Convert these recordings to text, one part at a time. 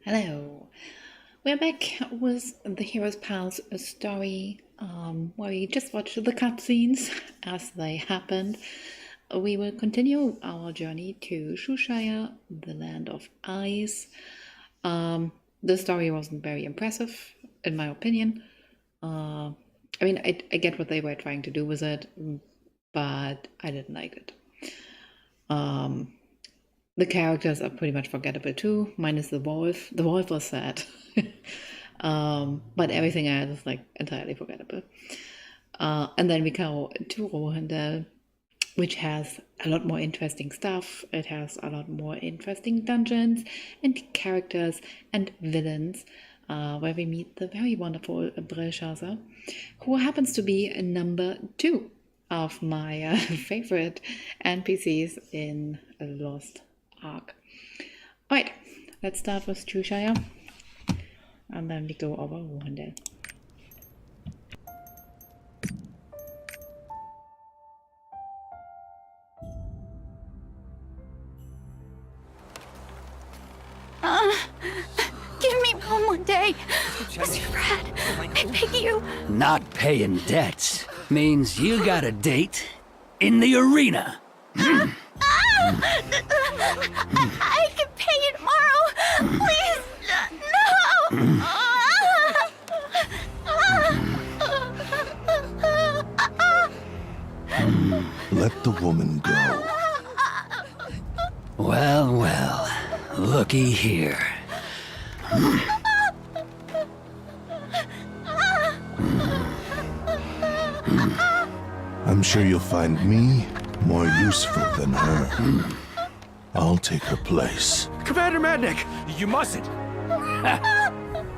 Hello. We're back with the Hero's Pals story, where we just watched the cutscenes as they happened. We will continue our journey to Shushire, the land of ice. The story wasn't very impressive, in my opinion. I get what they were trying to do with it, but I didn't like it. The characters are pretty much forgettable too, minus the wolf. The wolf was sad. But everything else is like entirely forgettable. And then we go to Rohendel, which has a lot more interesting stuff. It has a lot more interesting dungeons and characters and villains, where we meet the very wonderful Belshazzar, who happens to be number 2 of my favorite NPCs in Lost Ark. Alright, let's start with Shushire, and then we go over Rohendel. Give me one more day. Mr. Brad, I beg you. Not paying debts means you got a date in the arena. I can pay you tomorrow. Please, no. Let the woman go. Well, well, looky here. I'm sure you'll find me more useful than her. I'll take her place. Commander Madnik, you mustn't.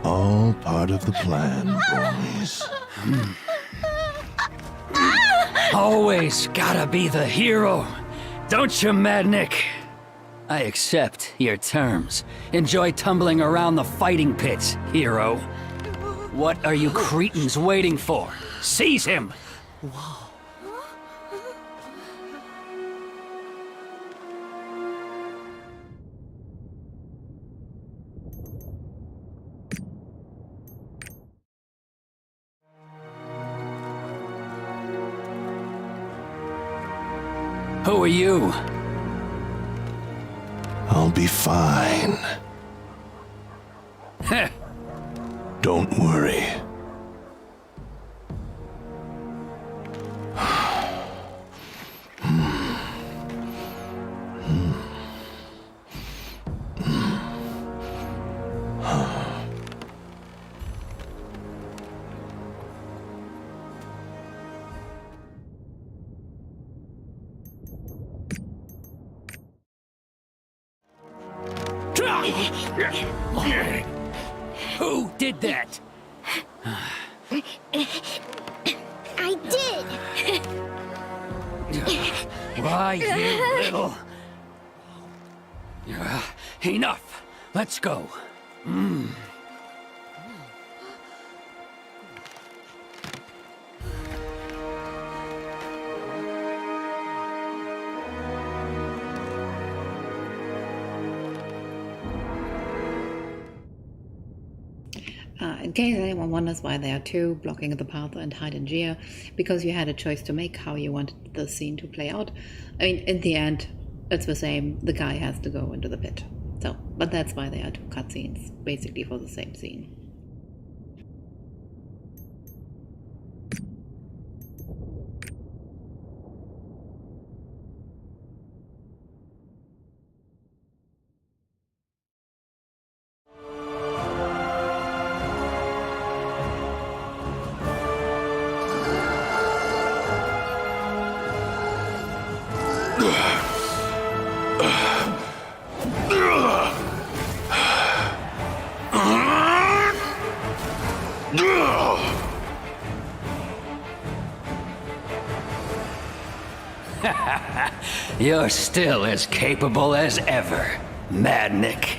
All part of the plan, boys. Always gotta be the hero, don't you, Madnik? I accept your terms. Enjoy tumbling around the fighting pits, hero. What are you cretins waiting for? Seize him! Who are you? I'll be fine. Heh. Don't worry. Who did that? I did. Why, you little... Enough. Let's go. In case anyone wonders why there are 2 blocking the path and hide and jeer, because you had a choice to make how you wanted the scene to play out. I mean, in the end, it's the same. The guy has to go into the pit. So, but that's why there are 2 cutscenes, basically for the same scene. You're still as capable as ever, Madnik.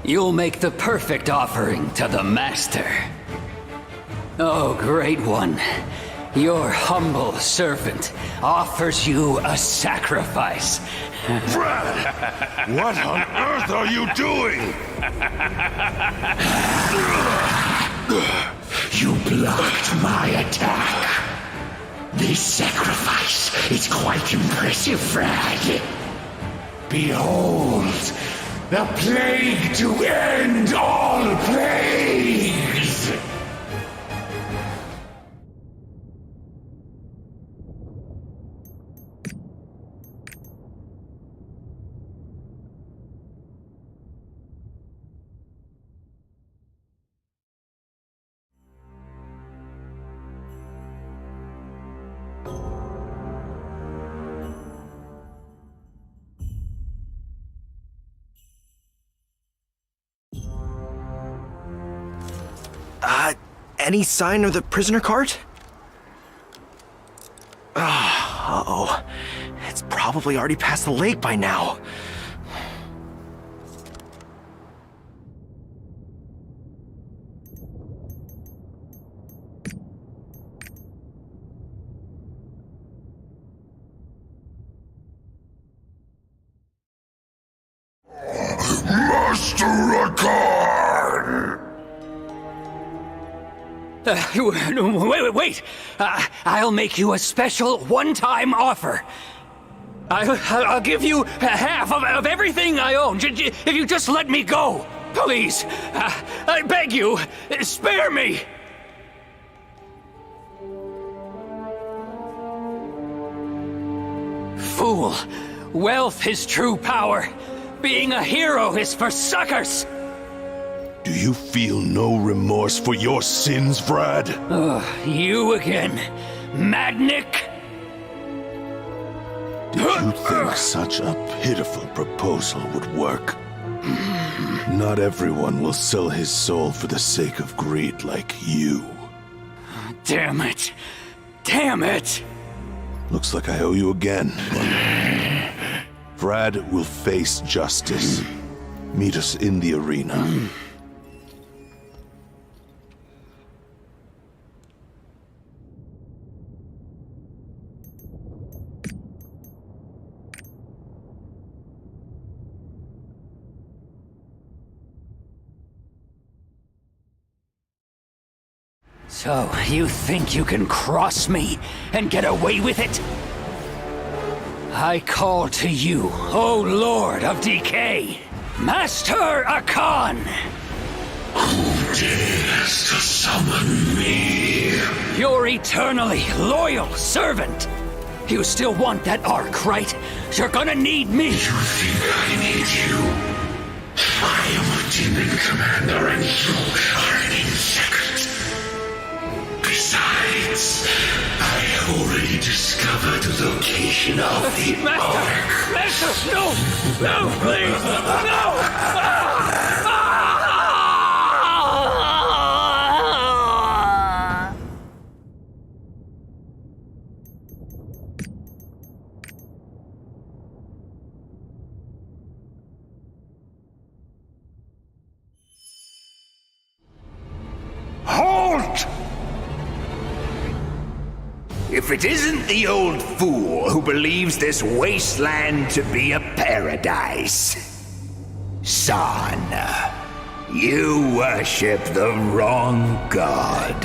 You'll make the perfect offering to the Master. Oh, Great One, Your humble servant offers you a sacrifice. Fred! What on earth are you doing? You blocked my attack. This sacrifice is quite impressive, Fred. Behold, the plague to end all plagues! Any sign of the prisoner cart? Uh-oh. It's probably already past the lake by now. Master Rakan! Wait! I'll make you a special one-time offer. I'll give you half of everything I own, if you just let me go. Please, I beg you, spare me! Fool, wealth is true power. Being a hero is for suckers. Do you feel no remorse for your sins, Vrad? You again, Madnik? Did you think such a pitiful proposal would work? Not everyone will sell his soul for the sake of greed like you. Damn it! Damn it! Looks like I owe you again. Vrad will face justice. Meet us in the arena. So, you think you can cross me and get away with it? I call to you, O Lord of Decay, Master Akan! Who dares to summon me? Your eternally loyal servant! You still want that Ark, right? You're gonna need me! You think I need you? I am a demon commander and you are an insect. Besides, I already discovered the location of the Ark. Master! No! No, please! No! Halt! If it isn't the old fool who believes this wasteland to be a paradise. Son, you worship the wrong god.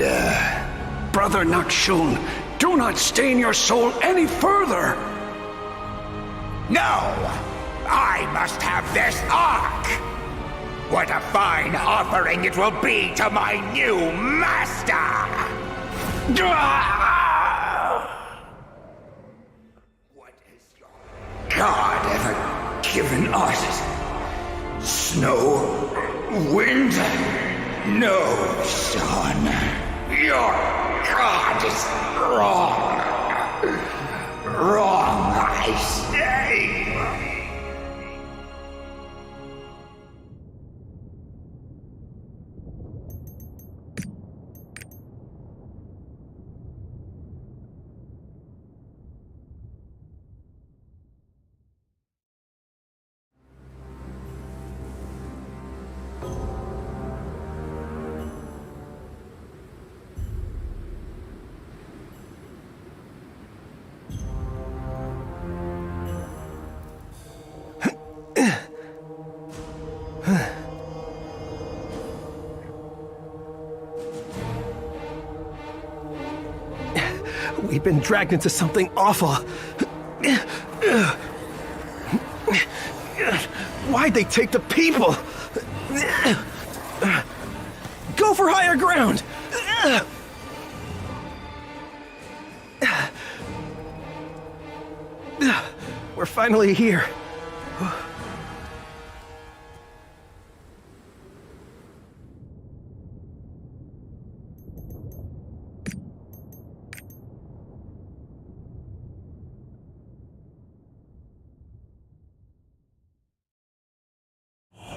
Brother Nakshul, do not stain your soul any further. No! I must have this Ark! What a fine offering it will be to my new master! What has your god ever given us? Snow? Wind? No, son. Your god is wrong. Wrong, I say. We've been dragged into something awful. Why'd they take the people? Go for higher ground! We're finally here.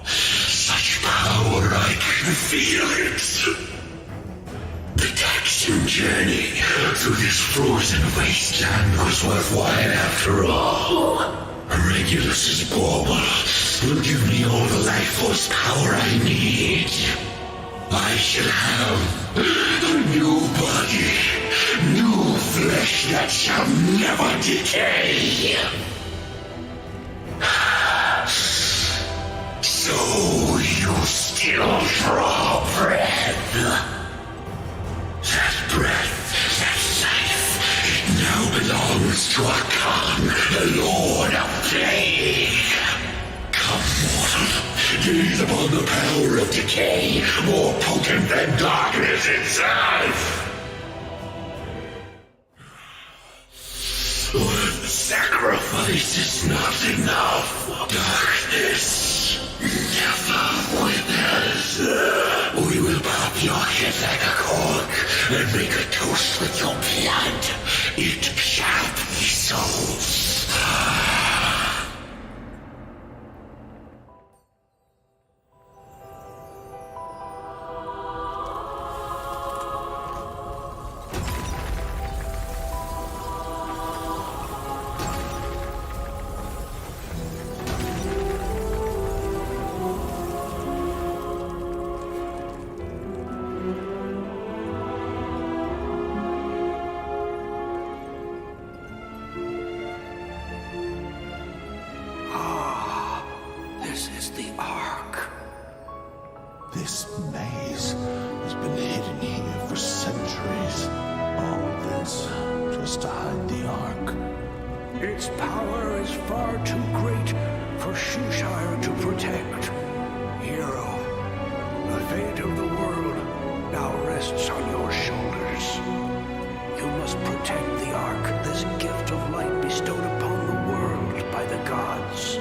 Such power, I can feel it. The taxing journey through this frozen wasteland was worthwhile after all. Regulus's bauble will give me all the life force power I need. I shall have a new body, new flesh that shall never decay. So you still draw breath. That breath, that life, it now belongs to Arkan, the Lord of Plague. Come, mortal, gaze upon the power of decay, more potent than darkness itself. But sacrifice is not enough. Darkness never withers. We will pop your head like a cork and make a toast with your blood. It shall be so. This is the Ark. This maze has been hidden here for centuries. All this just to hide the Ark. Its power is far too great for Shushire to protect. Hero, the fate of the world now rests on your shoulders. You must protect the Ark, this gift of light bestowed upon the world by the gods.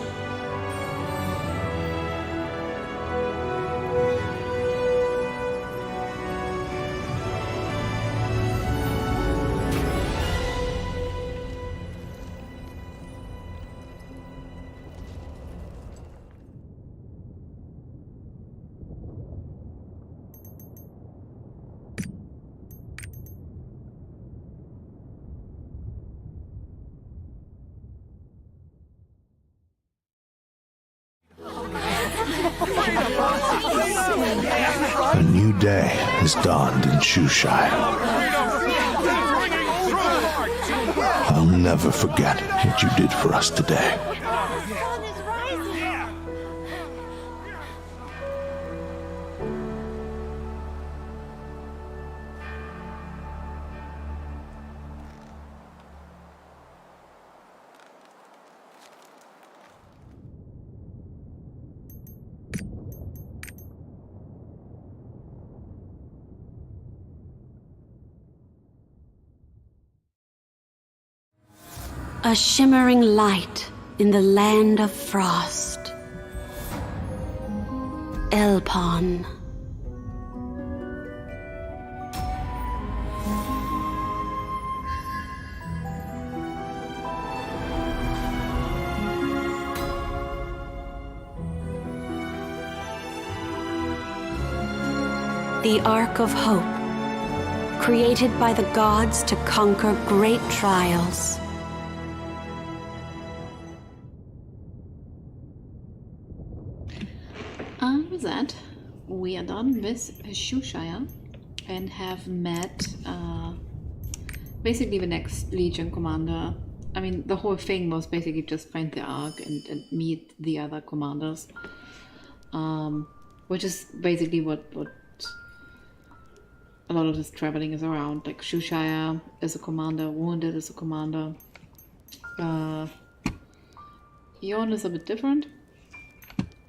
A new day has dawned in Shushire. I'll never forget what you did for us today. A shimmering light in the land of frost. Elpon. The Ark of Hope, created by the gods to conquer great trials. With that, we are done with Shushire and have met basically the next Legion commander. I mean, the whole thing was basically just find the Ark and meet the other commanders, which is basically what a lot of this traveling is around. Like Shushire is a commander, Rohendel is a commander. Yon is a bit different,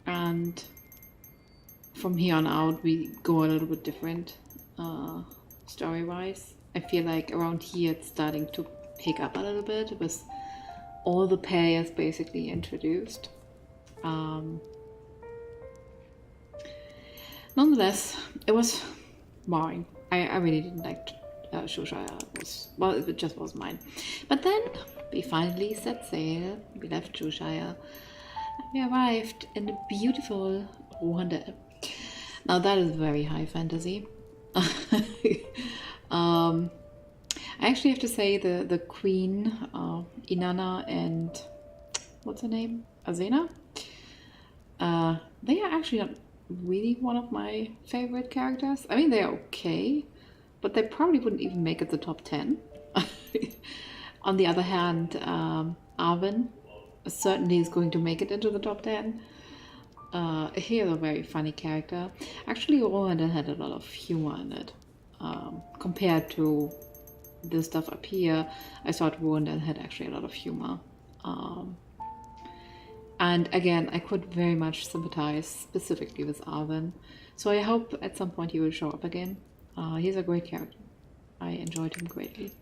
and from here on out we go a little bit different story-wise. I feel like around here it's starting to pick up a little bit with all the players basically introduced. Nonetheless, it was boring. I really didn't like Shushire. It just was mine. But then we finally set sail. We left Shushire. And we arrived in the beautiful Rohendel. Now that is very high fantasy. I actually have to say the queen, Inanna, and what's her name? Azena? They are actually not really one of my favorite characters. I mean, they're okay, but they probably wouldn't even make it the top 10. On the other hand, Arwen certainly is going to make it into the top 10. He is a very funny character. Actually, Rohendel had a lot of humor in it. Compared to this stuff up here, I thought Rohendel had actually a lot of humor. And again, I could very much sympathize specifically with Arwen. So I hope at some point he will show up again. He's a great character. I enjoyed him greatly.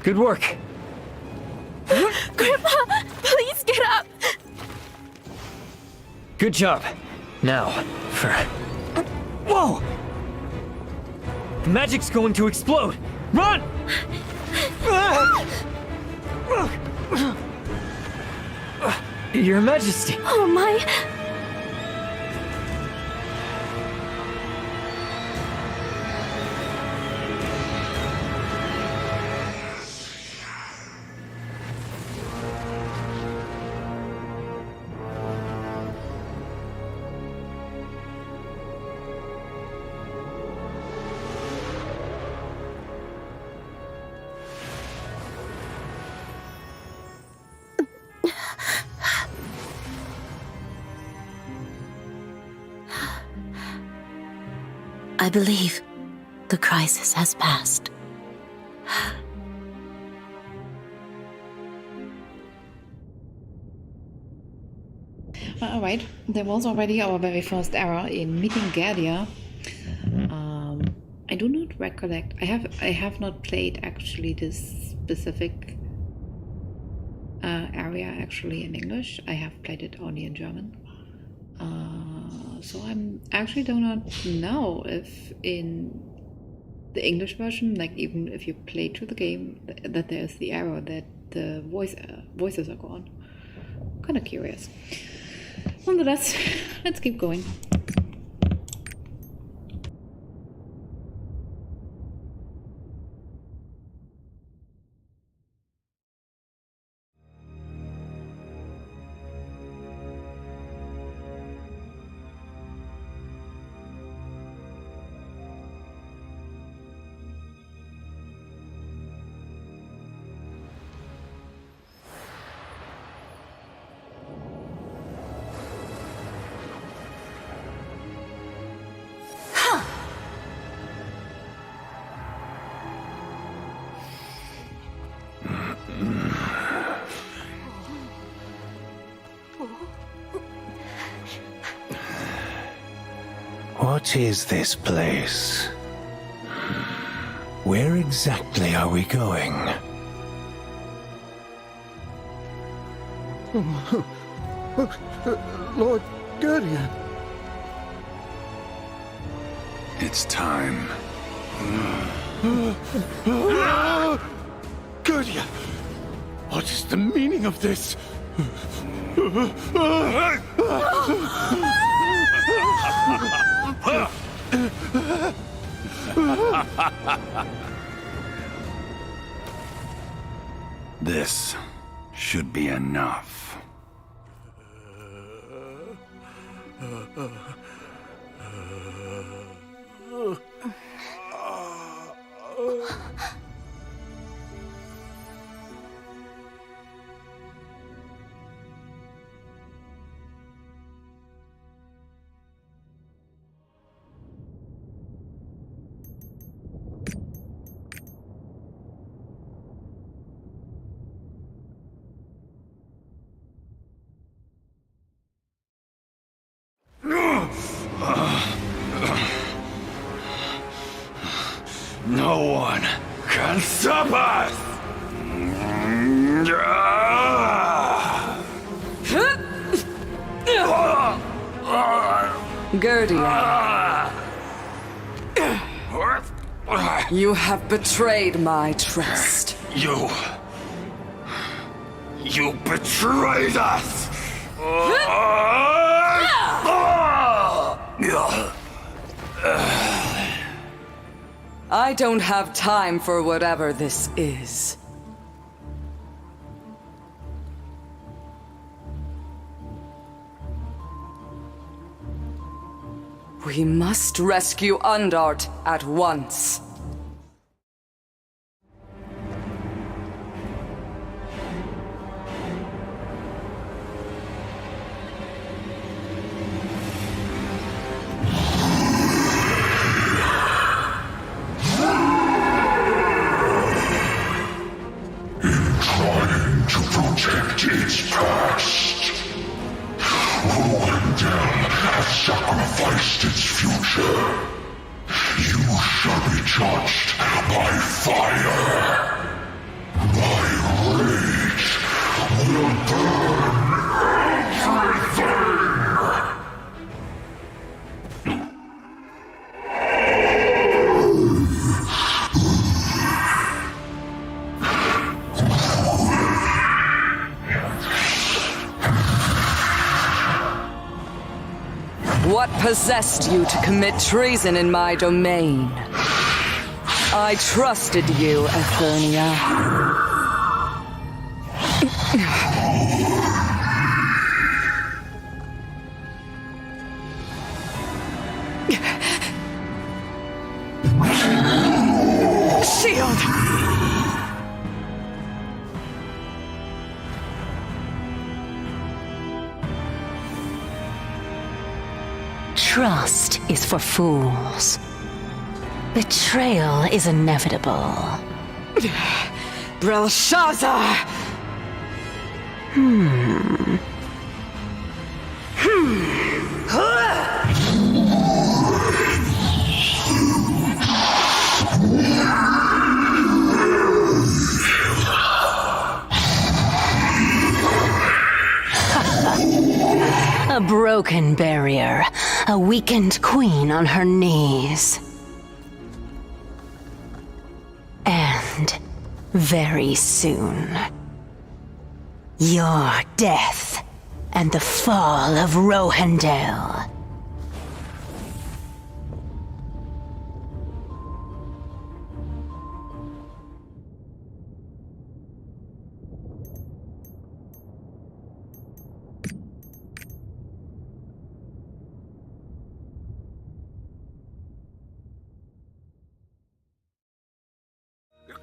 Good work. Grandpa, please get up. Good job. Now, for... Whoa! The magic's going to explode. Run! Your Majesty. Oh my. I believe the crisis has passed. Alright, there was already our very first error in meeting Gerdia. I do not recollect. I have not played actually this specific area actually in English. I have played it only in German. So I'm actually do not know if in the English version, like even if you play through the game, that there's the error that the voices are gone. Kind of curious. Nonetheless, let's keep going. What is this place? Where exactly are we going? Lord Guardian. It's time. Guardian! What is the meaning of this? This should be enough. No one can stop us! Guardian, you have betrayed my trust. You betrayed us! I don't have time for whatever this is. We must rescue Undart at once. Trying to protect its past, Rohendel has sacrificed its future. You shall be judged by fire. My rage will burn everything! What possessed you to commit treason in my domain? I trusted you, Eternia. Shield! Trust is for fools. Betrayal is inevitable. Belshazzar! A broken barrier, a weakened queen on her knees. And very soon, your death and the fall of Rohendel.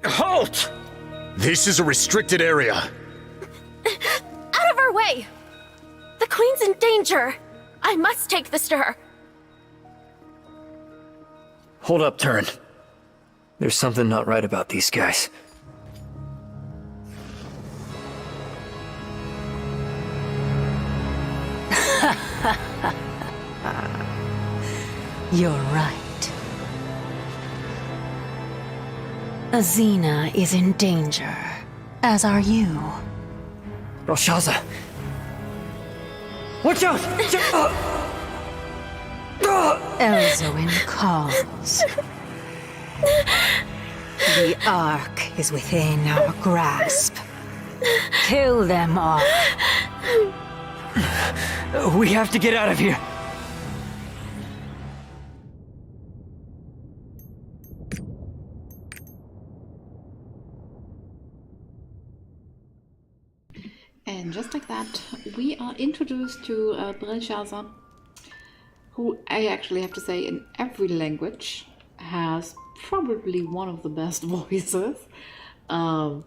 Halt! This is a restricted area. Out of our way! The Queen's in danger! I must take this to her. Hold up, Turn. There's something not right about these guys. You're right. Azina is in danger, as are you. Belshazzar! Watch out! Elzoin calls. The Ark is within our grasp. Kill them all. We have to get out of here. And just like that, we are introduced to Belshazzar, who I actually have to say in every language has probably one of the best voices. I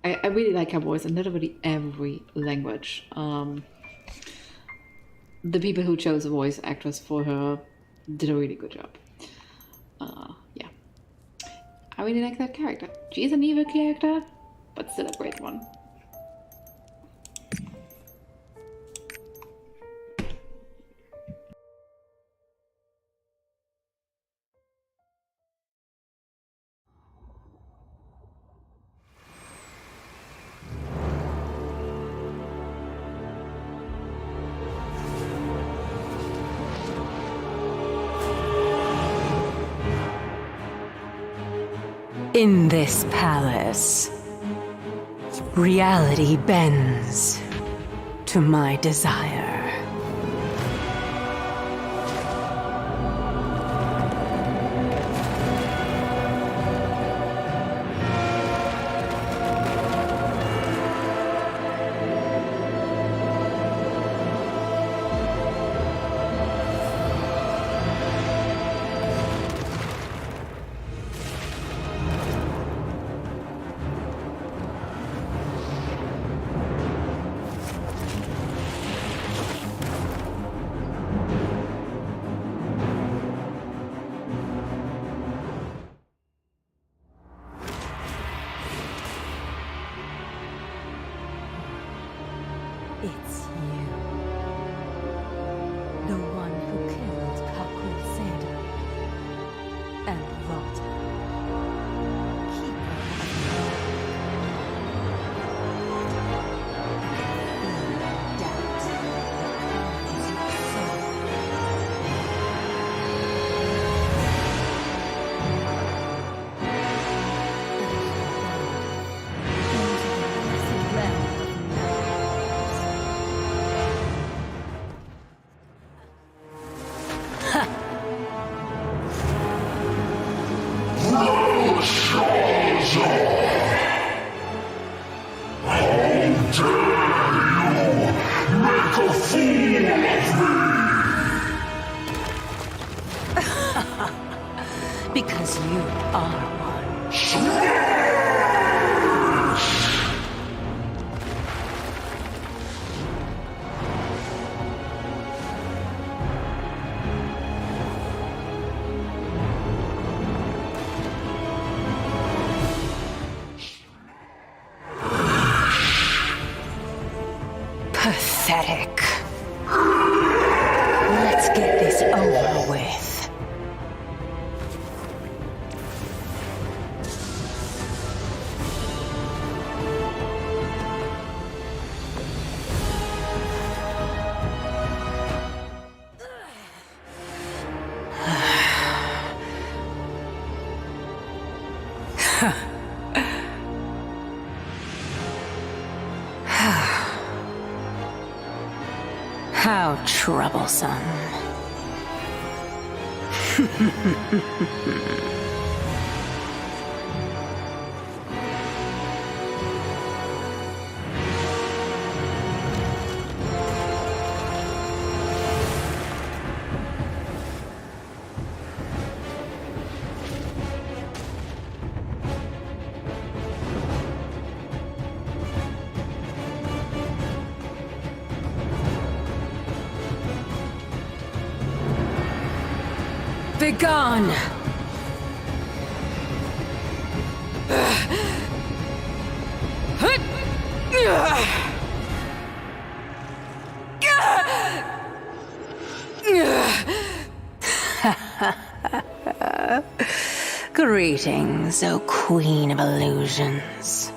really like her voice in literally every language. The people who chose a voice actress for her did a really good job. Yeah. I really like that character. She's an evil character, but still a great one. In this palace, reality bends to my desire. It's you. The one who killed Kakul Seda and Volta. Keeper of the Ark. Doubt that clouds your soul. Into the blessed realm of knowledge. Because you are one. Pathetic. Let's get this over with. How troublesome. Begone! Greetings, O Queen of Illusions.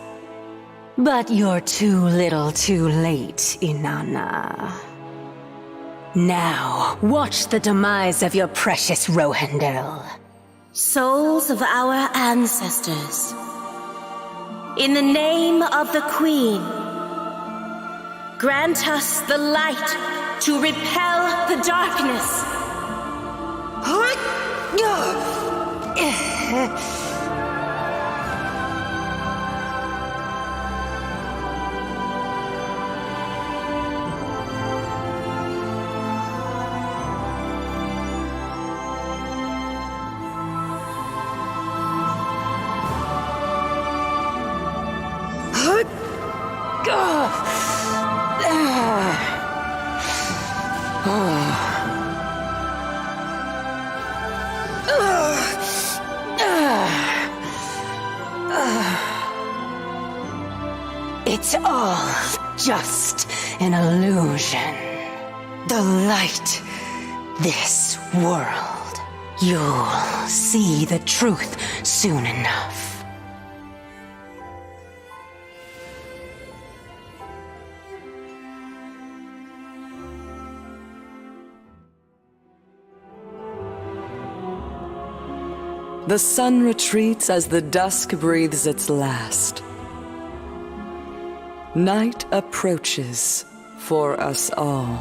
But you're too little too late, Inanna. Now, watch the demise of your precious Rohendel. Souls of our ancestors, in the name of the Queen, grant us the light to repel the darkness. It's all just an illusion. The light, this world. You'll see the truth soon enough. The sun retreats as the dusk breathes its last. Night approaches for us all.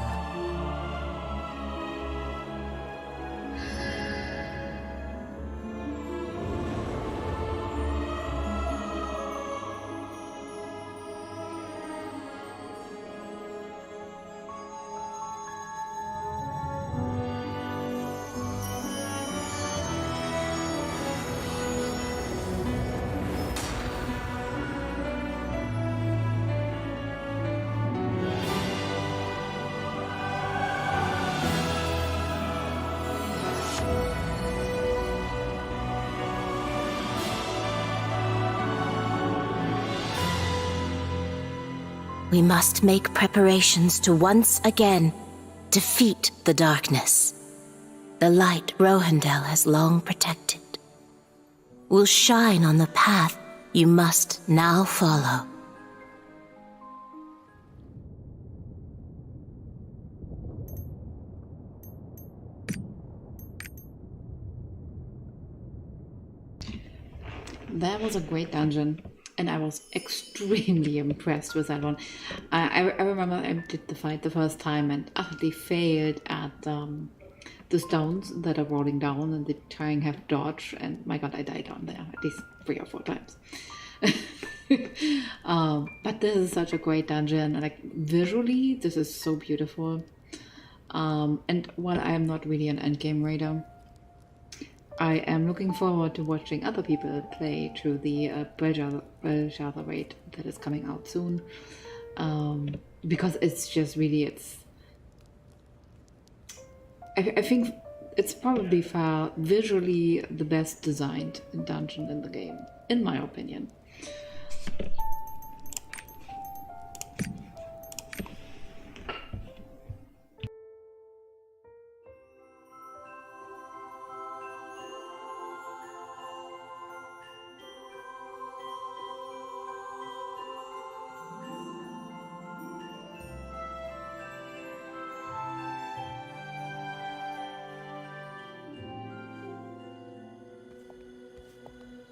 We must make preparations to once again defeat the darkness. The light Rohendel has long protected will shine on the path you must now follow. That was a great dungeon, and I was extremely impressed with that one. I remember I did the fight the first time and utterly failed at the stones that are rolling down and the trying have dodge, and my god, I died down there at least 3 or 4 times. But this is such a great dungeon, and like visually this is so beautiful. And while I am not really an endgame raider, I am looking forward to watching other people play through the Belshazzar raid that is coming out soon, because it's just really, I think it's probably far visually the best designed dungeon in the game, in my opinion.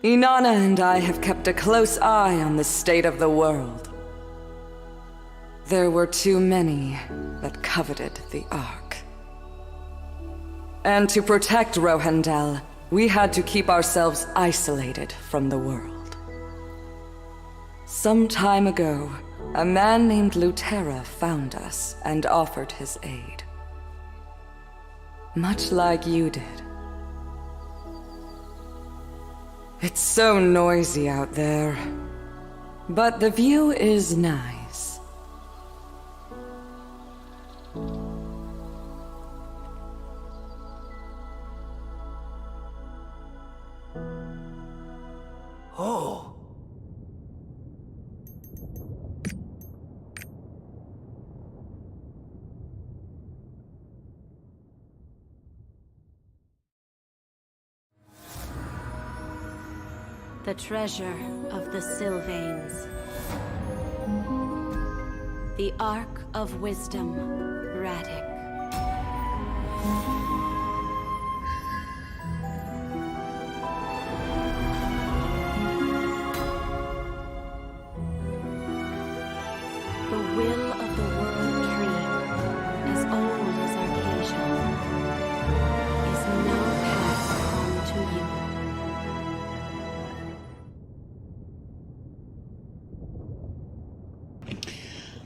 Inanna and I have kept a close eye on the state of the world. There were too many that coveted the Ark. And to protect Rohendel, we had to keep ourselves isolated from the world. Some time ago, a man named Lutera found us and offered his aid. Much like you did. It's so noisy out there, but the view is nice. Oh. The treasure of the Sylvains. The Ark of Wisdom, Radix. The will of the world tree, as old as Arcasia, is now passed on to you.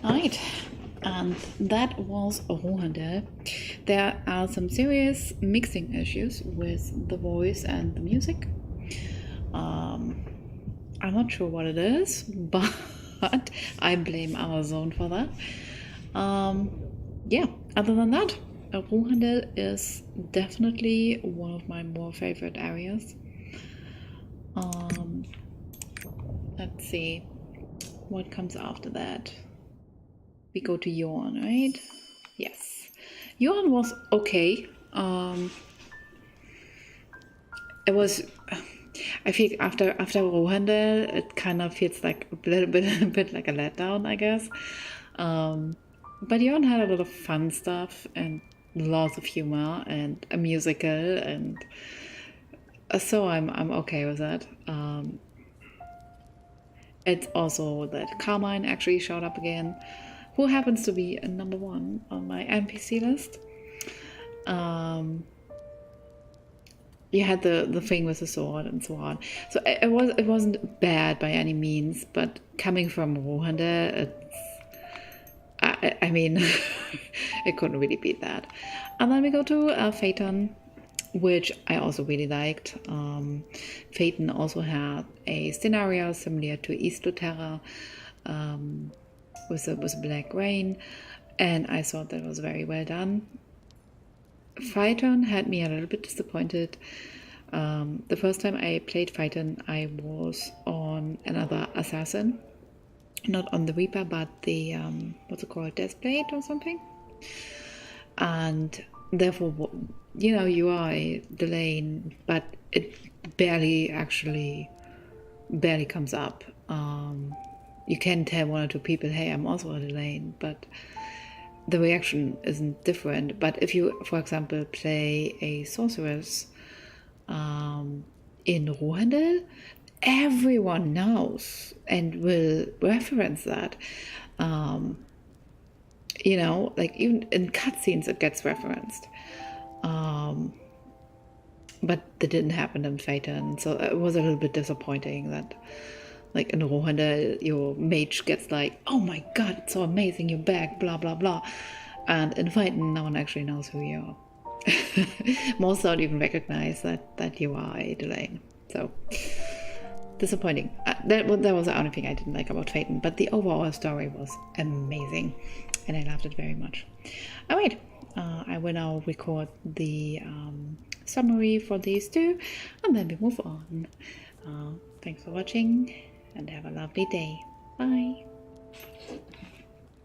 Alright, and that was Rohendel. There are some serious mixing issues with the voice and the music. I'm not sure what it is, but I blame Amazon for that. Yeah, other than that, Rohendel is definitely one of my more favorite areas. Let's see what comes after that. We go to Yorn, right? Yes. Yorn was okay. It was, I feel after Rohendel, it kind of feels like a bit like a letdown, I guess. But Yorn had a lot of fun stuff and lots of humor and a musical, and so I'm okay with that. It's also that Carmine actually showed up again, who happens to be a number 1 on my NPC list. You had the thing with the sword and so on. So it wasn't bad by any means, but coming from Rohendel, I mean, it couldn't really beat that. And then we go to Phaeton, which I also really liked. Phaeton also had a scenario similar to East Luterra, with Black Rain, and I thought that was very well done. Phaeton had me a little bit disappointed. The first time I played Phaeton, I was on another assassin, not on the Reaper, but the what's it called, Deathblade or something, and therefore, you know, you are the lane, but it barely comes up. You can tell 1 or 2 people, hey, I'm also on the lane, but the reaction isn't different. But if you, for example, play a sorceress in Rohendel, everyone knows and will reference that. You know, like even in cutscenes it gets referenced. But that didn't happen in Phaeton, so it was a little bit disappointing that, like in Rohendel, your mage gets like, oh my god, it's so amazing, you're back, blah blah blah. And in Phaeton, no one actually knows who you are. Most don't even recognize that you are a Delane. So, disappointing. That was the only thing I didn't like about Phaeton, but the overall story was amazing, and I loved it very much. Alright, I will now record the summary for these two, and then we move on. Thanks for watching, and have a lovely day. Bye.